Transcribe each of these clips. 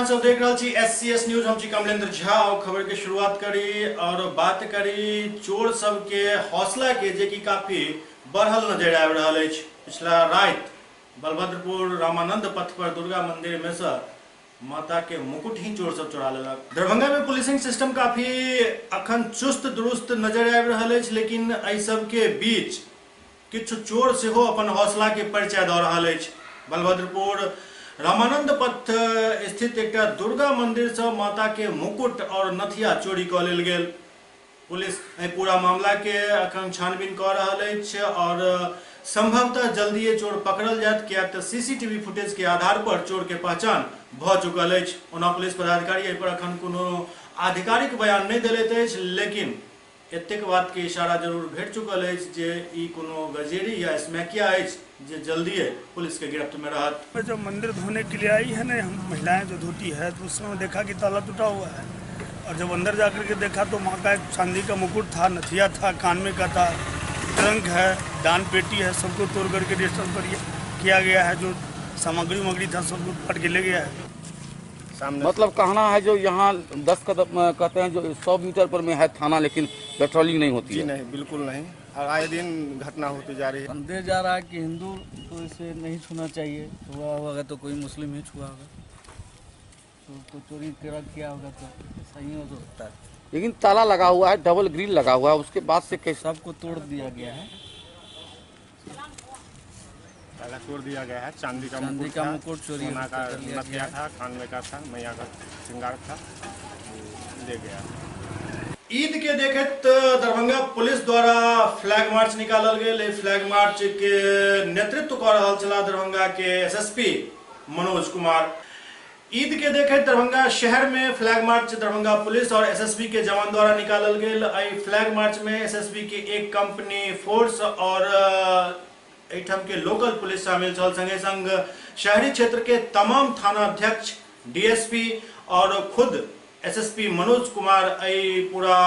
अहाँ सब देख रहा छी SCS न्यूज। हम छी कमलेंद्र झा और खबर के शुरुआत करी और बात करी चोर सब के हौसला के जे कि काफी बढ़ल नजर आबि रहल अछि। पिछला रात बलभद्रपुर रामानंद पथ पर दुर्गा मंदिर में से माता के मुकुट ही चोर सब चुरा लेलक। दरभंगा में पुलिसिंग सिस्टम काफी अखन चुस्त दुरुस्त नजर आबि रहल अछि, लेकिन एहि सब के बीच किछु चोर सेहो अपन हौसला के परिचय दऽ रहल अछि। बलभद्रपुर रामानंद पथ स्थित एक दुर्गा मंदिर से माता के मुकुट और नथिया चोरी कऽ लेल गेल। पुलिस पूरा मामला के अखन छानबीन कऽ रहल अछि और संभवतः जल्दीए चोर पकड़ल जायत, किया तऽ CCTV फुटेज के आधार पर चोर के पहचान भऽ चुकल अछि। ओना पुलिस पदाधिकारी एहि पर अखन कोनो आधिकारिक बयान नहीं देलैत अछि, लेकिन एतेक बात के इशारा जरूर भेट चुकल है जे ई कोनो गजेरी या स्मैकिया है जो जल्दी पुलिस के गिरफ्त में रहत। जब मंदिर धोने के लिए आई है ना हम महिलाएं जो धोती है, तो उसमें देखा कि ताला टूटा हुआ है, और जब अंदर जाकर के देखा तो माँ का एक चांदी का मुकुट था, नथिया था, कान में का था, ट्रंक है, दान पेटी है, सबको तोड़ करके डिस्टर्ब किया गया है। जो सामग्री था सबको पट के ले गया है। मतलब कहना है जो यहाँ 10 कदम कहते हैं जो 100 मीटर पर में है थाना, लेकिन पेट्रोलिंग नहीं होती है। नहीं, बिल्कुल नहीं। आए दिन घटना होती जा रही है। अंदर जा रहा है कि हिंदू तो इसे नहीं छूना चाहिए, छुआ होगा तो कोई मुस्लिम ही छुआ होगा, तो चोरी किया होगा तो सही हो सकता है। लेकिन ताला लगा हुआ है, डबल ग्रिल लगा हुआ है, उसके बाद से कैसे सबको तोड़ दिया गया है। ताला तोड़ दिया गया है। चांदी का मुकुट चोरी, सोना का नथिया था, कान में का था, मैया का श्रृंगार था, ले गया। ईद के देखत दरभंगा पुलिस द्वारा फ्लैग मार्च निकालल गेल। फ्लैग मार्च के नेतृत्व कर रहल छला दरभंगा के SSP मनोज कुमार। ईद के देखत दरभंगा शहर में फ्लैग मार्च दरभंगा पुलिस और SSB के जवान द्वारा निकालल गेल। एहि फ्लैग मार्च में SSB के एक कंपनी फोर्स और एठम के लोकल पुलिस शामिल छल। संगे संग शहरी क्षेत्र के तमाम थाना अध्यक्ष, DSP और खुद SSP मनोज कुमार पूरा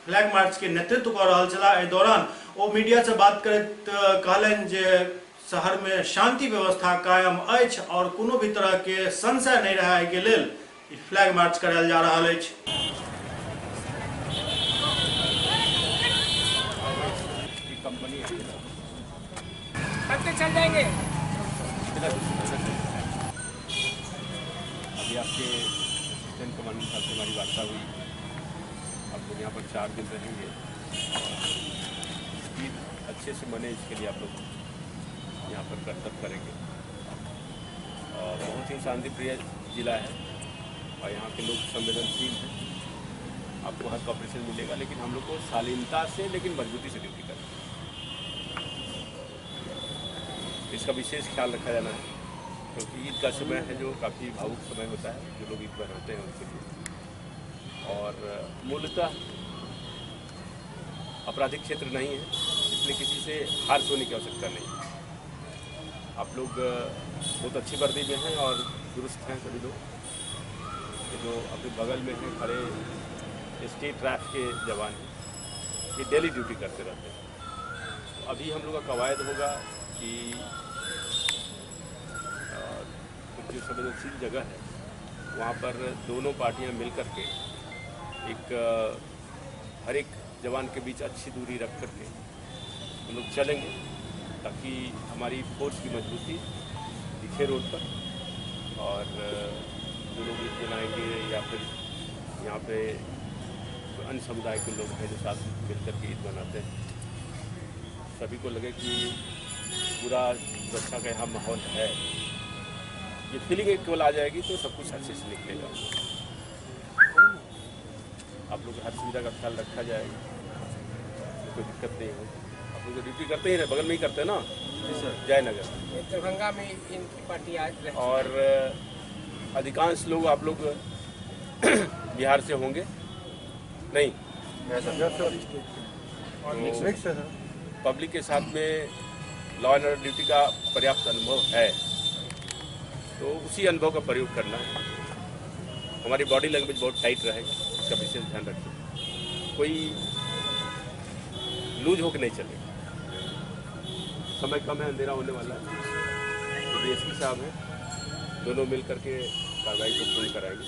फ्लैग मार्च के नेतृत्व कर रहल छला। एहि दौरान वो मीडिया से बात करत कहलन जे शहर में शांति व्यवस्था कायम अछि और कोनो भी तरह के संशय नहीं रहे के लेल फ्लैग मार्च करायल जा रहल अछि। चल जाएंगे। अभी आपके असिस्टेंट कमांडेंट साहब से हमारी वार्ता हुई। आप लोग यहाँ पर 4 दिन रहेंगे, ईद अच्छे से मने, इसके लिए आप लोग यहाँ पर कर्तव्य करेंगे। और बहुत ही शांतिप्रिय जिला है और यहाँ के लोग संवेदनशील हैं। आपको हर कॉपरेशन मिलेगा, लेकिन हम लोग को शालीनता से लेकिन मजबूती से ड्यूटी करनी है। इसका विशेष ख्याल रखा जाना है, क्योंकि ईद का समय है जो काफ़ी भावुक समय होता है, जो लोग ईद पर रहते हैं उनके लिए। और मूलतः आपराधिक क्षेत्र नहीं है, इसलिए किसी से हार्श होने की आवश्यकता नहीं है। आप लोग बहुत अच्छी वर्दी में हैं और दुरुस्त हैं सभी लोग। ये जो अपने बगल में हैं खड़े स्टेट ट्रैफ के जवान हैं, ये डेली ड्यूटी करते रहते हैं। अभी हम लोग का कवायद होगा कि जो संवेदनशील जगह है वहाँ पर दोनों पार्टियाँ मिल कर के हर एक जवान के बीच अच्छी दूरी रख कर के हम लोग चलेंगे, ताकि हमारी फोर्स की मजबूती दिखे रोड पर। और जो लोग ईद मनाएंगे या फिर यहाँ पे अन्य समुदाय के लोग हैं जो साथ मिल कर के ईद मनाते हैं, सभी को लगे कि पूरा सुरक्षा का यहाँ माहौल है। ये फीलिंग एक केवल आ जाएगी तो सब कुछ अच्छे से निकलेगा। आप लोग हर सुविधा का ख्याल रखा जाएगा, कोई दिक्कत नहीं हो। आप लोग ड्यूटी करते ही रहे, बगल में ही करते हैं ना जयनगर, दरभंगा में इनकी पार्टी आज। और अधिकांश लोग आप लोग बिहार से होंगे नहीं? पब्लिक के साथ में लॉ एंड ऑर्डर ड्यूटी का पर्याप्त अनुभव है, तो उसी अनुभव का प्रयोग करना है। हमारी बॉडी लैंग्वेज बहुत टाइट रहेगी, इसका विशेष ध्यान रखें। कोई लूज होकर नहीं चलेगा। समय कम है, अंधेरा होने वाला है। तो DSP साहब हैं, दोनों मिल करके कार्रवाई को पूर्ण कराएंगे।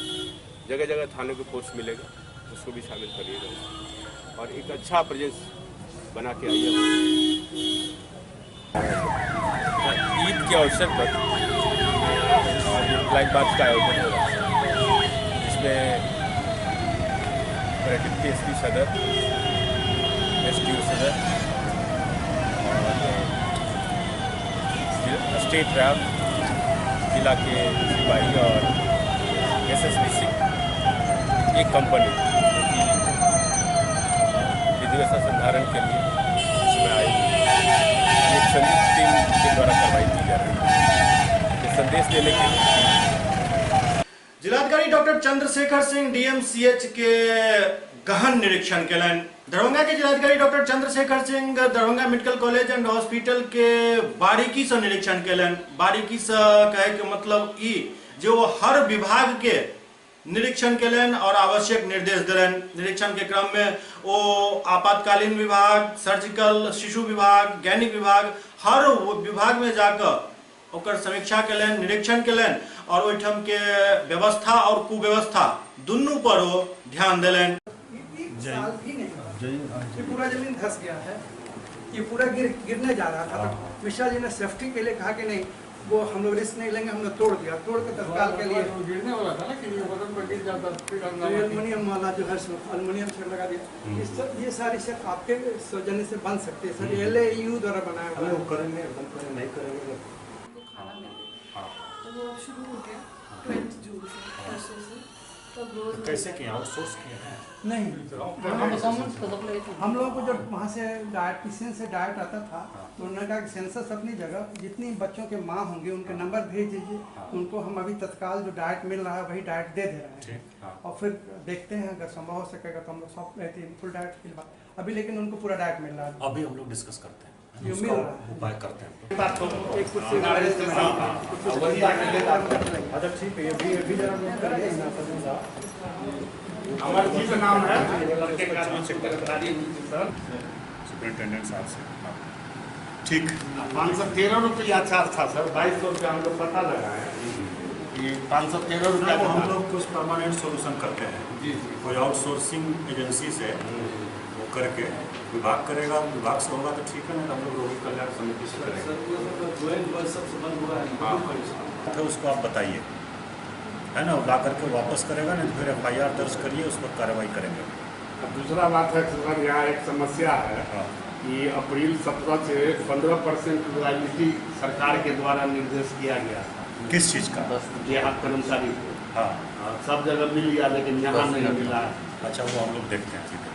जगह जगह थाने को पोस्ट मिलेगा, उसको भी शामिल करिएगा और एक अच्छा प्रेजेंस बना के आइए। ईद के अवसर पर फ्लैग मार्च का आयोजन हो रहा है, जिसमें पर्यटन के एसपी सदर, एसडीओ सदर और स्टेट रैप, जिला के सिपाही और एसएसबी एक कंपनी विधि व्यवस्था संधारण के लिए इसमें आई। एक संयुक्त टीम के द्वारा कार्रवाई की जा रही है। ये संदेश देने के लिए जिलाधिकारी डॉक्टर चंद्रशेखर सिंह डीएमसीएच के गहन निरीक्षण केलन। दरभंगा के जिलाधिकारी doctor Chandrashekhar Singh Darbhanga medical college and hospital के बारीकी से निरीक्षण केलन। बारीकी से कहे के मतलब ई जो हर विभाग के निरीक्षण केलन और आवश्यक निर्देश दिलन। निरीक्षण के क्रम में वो आपातकालीन विभाग, सर्जिकल, शिशु विभाग, गैनिक विभाग, हर विभाग में जाकर ओकर समीक्षा केलन, निरीक्षण केलन और ओहिठाम के व्यवस्था और कुव्यवस्था दुनू पर वो ध्यान दिलन। साल भी नहीं, ये पूरा जमीन धस गया है, ये पूरा गिरने जा रहा था। तो मिश्रा जी ने सेफ्टी के लिए कहा कि नहीं, वो हम लोग रिस्क नहीं लेंगे, हमने तोड़ दिया। तोड़ के तत्काल के लिए गिरने वाला था ना कि वजन पर गिर जाता, एल्युमिनियम वाला जो है एल्युमिनियम से लगा दिया। ये सारी से आपके सौजन्य से बन सकते हैं सर, LAU द्वारा बनाया हुआ है। करेंगे नहीं करेंगे तो वो शुरू हो गया 20 जून से, परसों से। तो कैसे किया, आउटसोर्स किया है? नहीं, हम लोगों को जब वहाँ से डायटिशियन से डाइट आता था तो उन्होंने कहा कि सेंसस अपनी जगह, जितनी बच्चों के माँ होंगे उनके नंबर भेज दीजिए, उनको हम अभी तत्काल जो डाइट मिल रहा है वही डाइट दे दे रहे हैं। और फिर देखते हैं अगर संभव हो सकेगा तो हम लोग सब रहते हैं फुल डाइट के बाद। अभी लेकिन उनको पूरा डाइट मिल रहा है। अभी हम लोग डिस्कस करते हैं, उसका उपाय करते हैं। एक कुर्सी अच्छा ठीक है, ये भी जरा नोट करिए। हमारे जी का नाम है सुपरिटेंडेंट साहब से। ठीक, 513 रुपया चार्ज था सर, 2200 रुपया हम लोग पता लगा है कि 513 रुपया हम लोग कुछ परमानेंट सोल्यूशन करते हैं जी। कोई आउटसोर्सिंग एजेंसी से वो करके विभाग करेगा, विभाग से होगा तो ठीक है, नहीं हम लोग रोगी कल्याण समिति से करेंगे। तो उसको आप बताइए, है ना, ला करके वापस करेगा, नहीं तो फिर FIR दर्ज करिए, उस पर कार्रवाई करेंगे। अब दूसरा बात है सर, यहाँ एक समस्या है कि अप्रैल 17 से 15% रॉयल्टी सरकार के द्वारा निर्देश किया गया। किस चीज़ का? यहाँ कर्मचारी को। हाँ, सब जगह मिल गया लेकिन यहाँ नहीं मिला। अच्छा, वो हम लोग देखते हैं, ठीक है,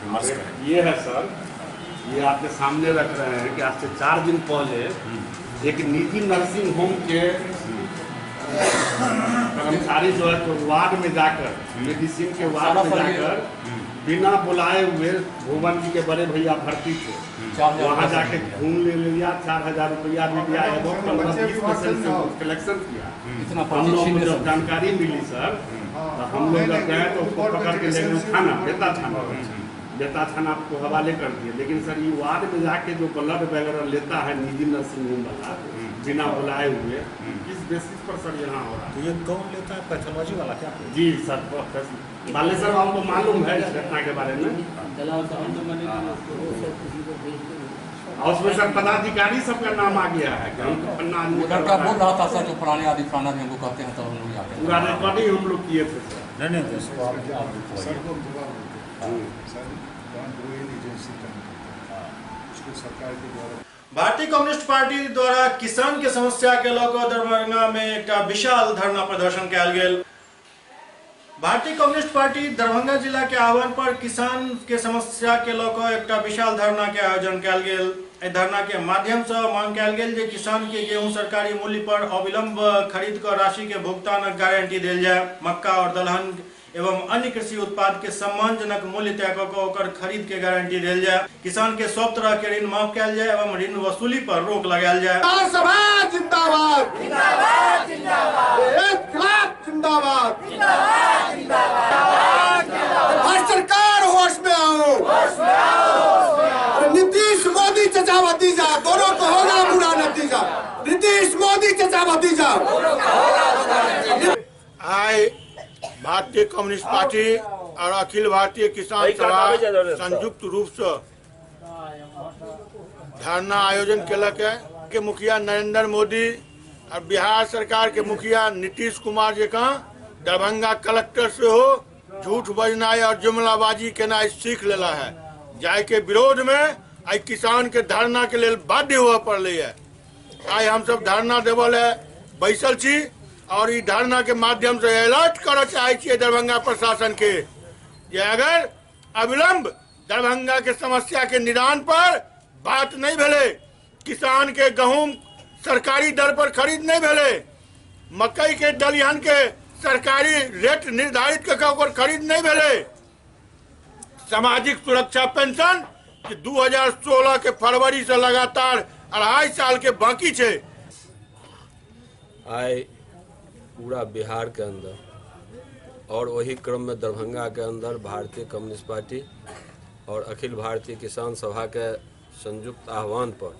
विमर्श करेंगे। ये है सर, ये आपके सामने रख रहे हैं कि आज से 4 दिन पहले एक निजी नर्सिंग होम के कर्मचारी जो है तो वार्ड में जाकर, मेडिसिन के वार्ड में जाकर बिना बुलाए हुए भुवन जी के बड़े भैया भर्ती थे, वहाँ जाके घूम ले लिया, 4000 रुपया भी दिया, 15-20% से कलेक्शन किया। हम लोग को जब जानकारी मिली सर, तो हम लोग जब गए तो उसको पकड़ के ले गए थाना, बेता थाना को हवाले कर दिए। लेकिन सर ये वार्ड में जाके जो ब्लड वगैरह लेता है निजी नर्सिंग होम वाला बिना बुलाए हुए, किस बेसिस पर सर यहाँ हो रहा है? तो ये कौन लेता है, पैथोलॉजी वाला क्या? जी सर, वाले सर आपको मालूम है इस घटना के बारे में? और उसमें सर पदाधिकारी सबका नाम आ गया है। लड़का बोल रहा था सर, जो फलाने आदि फलाना भी हमको कहते हैं, तो हम लोग जाते हैं। पूरा रिकॉर्डिंग हम लोग किए थे सर। नहीं तो इसको आप भारतीय कम्युनिस्ट पार्टी द्वारा किसान के समस्या के लऽ दरभंगा में एक विशाल धरना प्रदर्शन कयल गेल। भारतीय कम्युनिस्ट पार्टी दरभंगा जिला के आह्वान पर किसान के समस्या के लऽ एक विशाल धरना के आयोजन कयल गेल। धरना के माध्यम से मांग कयल गेल जे किसान के गेहूं सरकारी मूल्य पर अविलंब खरीद कर राशि के भुगतान गारंटी देल जाए। मक्का और दलहन एवं अन्य कृषि उत्पाद के सम्मानजनक मूल्य तय कऽ ओकर खरीद के गारंटी देल जाए। किसान के सब तरह के ऋण माफ कयल जाए एवं ऋण वसूली पर रोक लगायल जाए। जिंदाबाद जिंदाबाद जिंदाबाद जिंदाबाद जिंदाबाद सरकार होश में आओ, नीतीश मोदी चचा भतीजा दोनों को होगा बुरा नतीजा। नीतीश मोदी चचा भतीजा। आए भारतीय कम्युनिस्ट पार्टी और अखिल भारतीय किसान सभा संयुक्त रूप से धरना आयोजन केलक है के मुखिया नरेंद्र मोदी और बिहार सरकार के मुखिया नीतीश कुमार जी का दरभंगा कलेक्टर से हो झूठ बजनाई और जुमलाबाजी केना सीख लेला है जाय के विरोध में आई किसान के धरना के लिए बाध्य हुआ पड़े है। आई हम सब धरना देवल है बैसल छी और ई धरना के माध्यम से अलर्ट कर चाहे छे दरभंगा प्रशासन के जे अगर अविलंब दरभंगा के समस्या के निदान पर बात नहीं भेले, किसान के गहूम सरकारी दर पर खरीद नहीं भेले, मकई के दलिहन के सरकारी रेट निर्धारित कर खरीद नहीं भेले, सामाजिक सुरक्षा पेंशन 2016 के फरवरी से लगातार 2.5 साल के बाकी छे। आए पूरा बिहार के अंदर और वही क्रम में दरभंगा के अंदर भारतीय कम्युनिस्ट पार्टी और अखिल भारतीय किसान सभा के संयुक्त आह्वान पर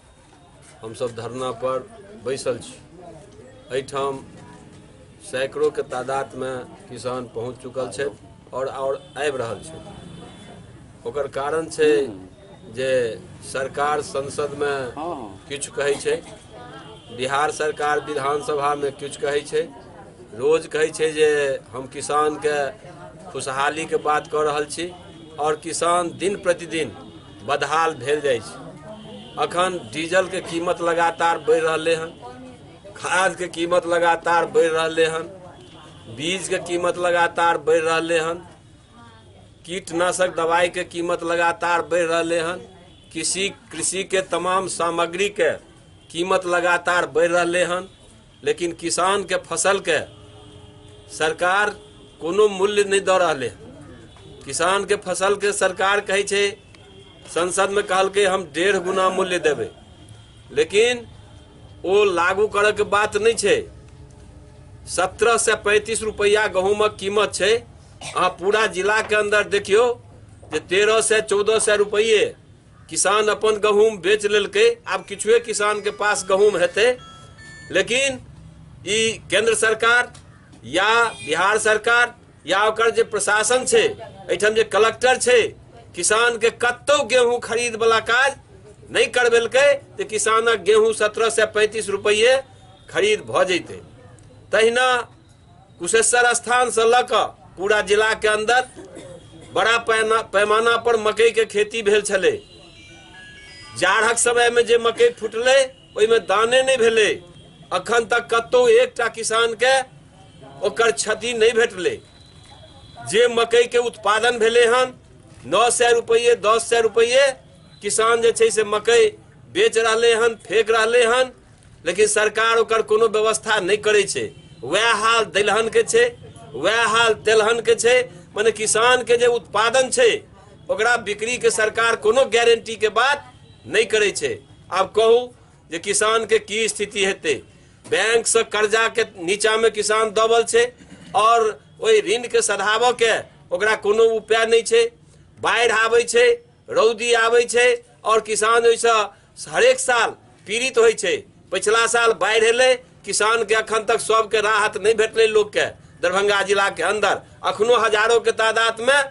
हम सब धरना पर बैसल छी। एठाम सैकड़ों के तादाद में किसान पहुँच चुकल छे और आबि रहल छे। ओकर कारण छे जे सरकार संसद में किछु कहै छे, बिहार सरकार विधानसभा में किछु कहै छे, रोज कहै छे जे हम किसान के खुशहाली के बात कर रहल छी और किसान दिन प्रतिदिन बदहाल भेल जाइ छे। अखन डीजल के कीमत लगातार बढ़ रहले हन, खाद के कीमत लगातार बढ़ रहले हन, बीज के कीमत लगातार बढ़ रहले हन, कीटनाशक दवाई के कीमत लगातार बढ़ रहले हन, कृषि के तमाम सामग्री के कीमत लगातार बढ़ रहले हन, लेकिन किसान के फसल के सरकार कोनो मूल्य नहीं दे रहले। किसान के फसल के सरकार कहे छे, संसद में कहल के हम 1.5 गुना मूल्य देवे, लेकिन वो लागू करे के बात नहीं छे। 17 से 35 रुपया गहूमक कीमत छे। अहाँ पूरा जिला के अंदर देखियो जे 13 से 1400 रुपये किसान अपन गहूम बेच लेलके। अब किछुए किसान के पास गहूम हेते, लेकिन ई केंद्र सरकार या बिहार सरकार या ओकर जे प्रशासन छे, एठम जे कलेक्टर छे, किसान के कत्तो गेहूं खरीद वाला काज नहीं करबेलके तो किसानक गेहूं 17 से 35 रुपये खरीद भ जैते। तहिना कुशेश्वर स्थान से लक पूरा जिला के अंदर बड़ा पैमाना पर मकई के खेती भेल छले। जाड़क समय में जे मकई फुटले ओहि में दाने नहीं भेले। अखन तक कत्तो एकटा किसान के ओकर क्षति नहीं भेटले। जे मकई के उत्पादन भेले हन 900 रुपये 1000 रुपये किसान जे छै से मकई बेच रहले हन, फेंक रहले हन, लेकिन सरकार ओकर कोनो व्यवस्था नहीं करे छे। वह हाल दलहन के छे, वह हाल तेलहन के छे। माने किसान के जे उत्पादन छे ओकरा बिक्री के सरकार कोनो गारंटी के बात नहीं करे छे। अब कहू जे किसान के की स्थिति हेते। बैंक से कर्जा के नीचा में किसान दबल छे और ओई ऋण के सधाबो के ओकरा कोनो उपाय नहीं छे। बाढ़ आवे छे, रौदी आवे छे और किसान ओइसे हरेक साल पीड़ित होय छे। पिछला साल बाढ़ एले, किसान के अखन तक सब के राहत नहीं भेटले। लोग के दरभंगा जिला के अंदर अखनो हजारों के तादाद में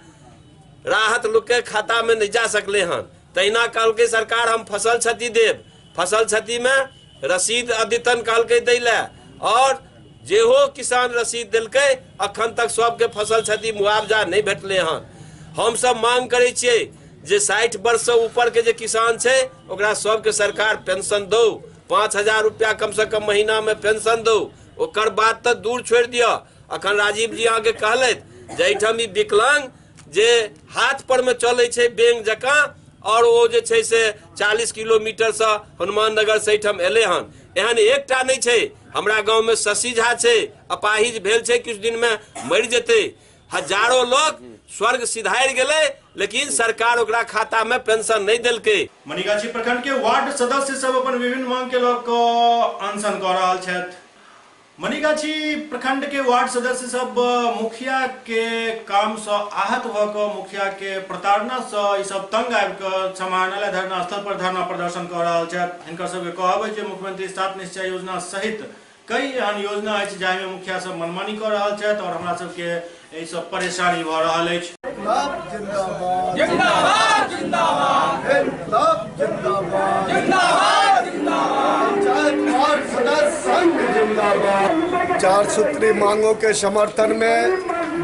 राहत लोग के खाता में नहीं जा सकले हन। तहिना कहल के सरकार हम फसल क्षति देव, फसल क्षति में रसीद अद्यतन कहल के दैले और जेहो किसान रसीद दिलके अखन तक सबके फसल क्षति मुआवजा नहीं भेटले हन। हम सब मांग करे छिए जे 60 वर्ष से ऊपर के जे किसान छे ओकरा सबके सरकार पेंशन दो, 5000 रुपया कम से कम महीना में पेंशन दो। ओकर बात तो दूर छोड़ दिया। अखन राजीव जी आगे कहलत जे एठाम ई विकलांग जे हाथ पर में चले छे बेंग जका और वो जे छे से 40 किलोमीटर से हनुमान नगर से एठाम एले हन। एहन एकटा नहीं छे। हमरा गांव में शशि झा छे, अपाहिज भेल छे, कुछ दिन में मर जेते। हजारों लोग स्वर्ग सिधार गेले, लेकिन सरकार ओकरा खाता में पेंशन नहीं देलके। मनीगाछी प्रखंड के वार्ड सदस्य सब अपन विभिन्न मांग के लऽ कऽ अनशन कऽ रहल छथि। मनीगाछी प्रखंड के वार्ड सदस्य सब मुखिया के काम से आहत भऽ कऽ मुखिया के प्रताड़ना से ई सब तंग आबि कऽ समाहरणालय धरना स्थल पर धरना प्रदर्शन कऽ रहल छथि। हिनकर सबके कहब जे मुख्यमंत्री 7 निश्चय योजना सहित कई एहन योजना अछि जाहिमे मुखिया सब मनमानी कऽ रहल छथि और हमरा सबके एहि सब परेशानी भऽ रहल अछि। जिंदाबाद जिंदाबाद जिंदाबाद जिंदाबाद जिंदाबाद पंचायत वार्ड सदस्य संघ जिंदाबाद। 4 सूत्री मांगों के समर्थन में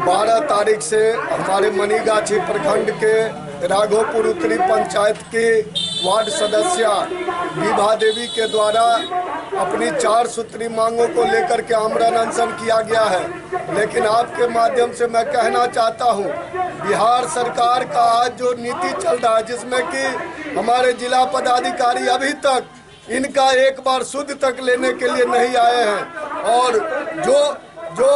12 तारीख से हमारे मनीगाछी प्रखंड के राघोपुर उत्तरी पंचायत की वार्ड सदस्य विभा देवी के द्वारा अपनी 4 सूत्री मांगों को लेकर के आमरण अनशन किया गया है। लेकिन आपके माध्यम से मैं कहना चाहता हूं, बिहार सरकार का आज जो नीति चल रहा है जिसमें कि हमारे जिला पदाधिकारी अभी तक इनका एक बार सुध तक लेने के लिए नहीं आए हैं और जो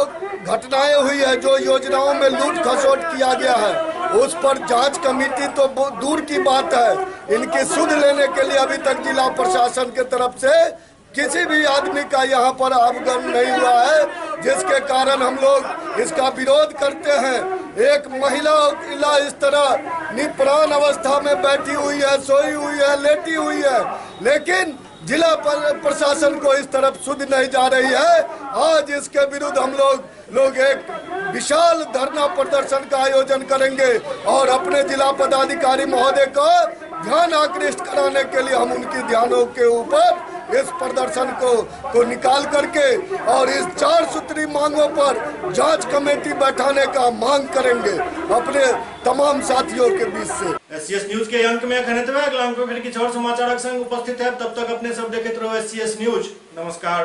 घटनाएं हुई है, जो योजनाओं में लूट खसोट किया गया है, उस पर जांच कमेटी तो दूर की बात है, इनकी सुध लेने के लिए अभी तक जिला प्रशासन के तरफ से किसी भी आदमी का यहाँ पर आवेदन नहीं हुआ है, जिसके कारण हम लोग इसका विरोध करते हैं। एक महिला इस तरह निप्राण अवस्था में बैठी हुई है, सोई हुई है, लेटी हुई है, लेकिन जिला प्रशासन को इस तरफ सुध नहीं जा रही है। आज इसके विरुद्ध हम लोग एक विशाल धरना प्रदर्शन का आयोजन करेंगे और अपने जिला पदाधिकारी महोदय को ध्यान आकृष्ट कराने के लिए हम उनकी ध्यानों के ऊपर इस प्रदर्शन को निकाल करके और इस 4 सूत्री मांगों पर जांच कमेटी बैठाने का मांग करेंगे अपने तमाम साथियों के बीच से। SCS न्यूज के अंक में अखन एतबे, अगला अंक में फिर किछु और समाचारक संग उपस्थित है। तब तक अपने सब देखते रहो SCS न्यूज। नमस्कार।